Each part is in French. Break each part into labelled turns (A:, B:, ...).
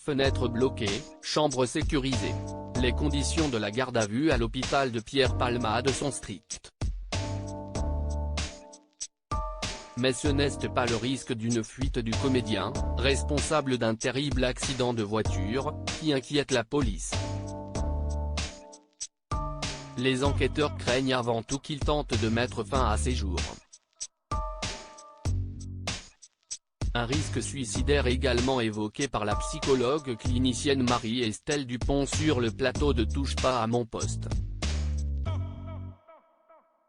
A: fenêtres bloquées, chambres sécurisées. Les conditions de la garde à vue à l'hôpital de Pierre Palmade sont strictes. Mais ce n'est pas le risque d'une fuite du comédien, responsable d'un terrible accident de voiture, qui inquiète la police. Les enquêteurs craignent avant tout qu'il tente de mettre fin à ses jours. Un risque suicidaire également évoqué par la psychologue clinicienne Marie-Estelle Dupont sur le plateau de Touche pas à mon poste.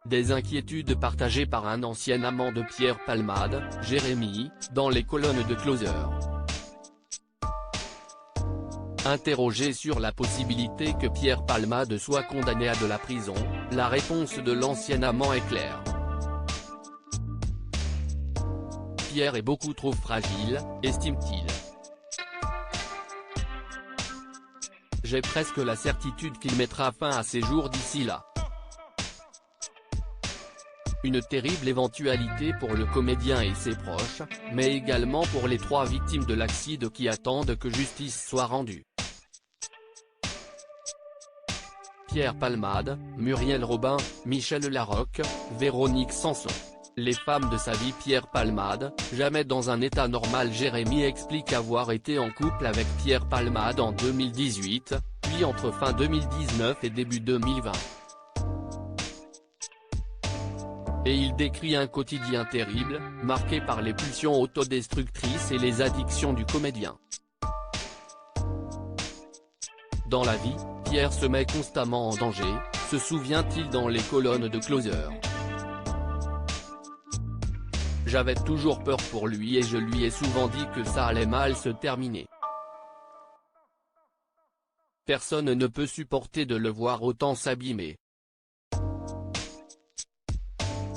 A: Des inquiétudes partagées par un ancien amant de Pierre Palmade, Jérémy, dans les colonnes de Closer. Interrogé sur la possibilité que Pierre Palmade soit condamné à de la prison, la réponse de l'ancien amant est claire. Pierre est beaucoup trop fragile, estime-t-il. J'ai presque la certitude qu'il mettra fin à ses jours d'ici là. Une terrible éventualité pour le comédien et ses proches, mais également pour les 3 victimes de l'accident qui attendent que justice soit rendue. Pierre Palmade, Muriel Robin, Michel Larocque, Véronique Sanson. Les femmes de sa vie. Pierre Palmade, jamais dans un état normal. Jérémy explique avoir été en couple avec Pierre Palmade en 2018, puis entre fin 2019 et début 2020. Et il décrit un quotidien terrible, marqué par les pulsions autodestructrices et les addictions du comédien. Dans la vie, Pierre se met constamment en danger, se souvient-il dans les colonnes de Closer. J'avais toujours peur pour lui et je lui ai souvent dit que ça allait mal se terminer. Personne ne peut supporter de le voir autant s'abîmer.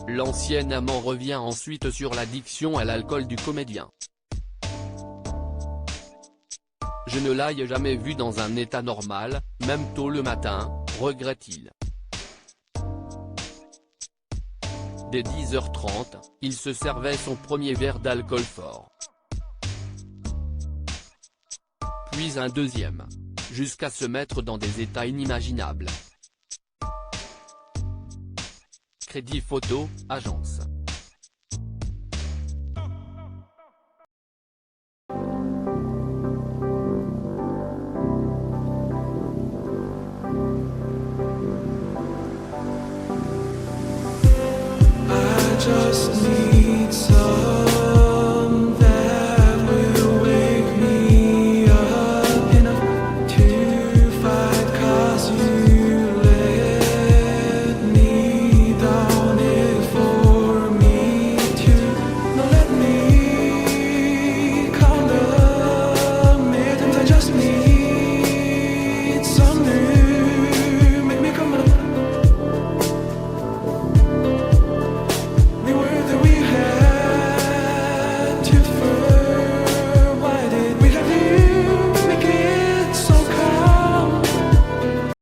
A: L'ancien amant revient ensuite sur l'addiction à l'alcool du comédien. Je ne l'ai jamais vu dans un état normal, même tôt le matin, regrette-t-il. Dès 10h30, il se servait son premier verre d'alcool fort. Puis un deuxième. Jusqu'à se mettre dans des états inimaginables. Crédit Photo, agence.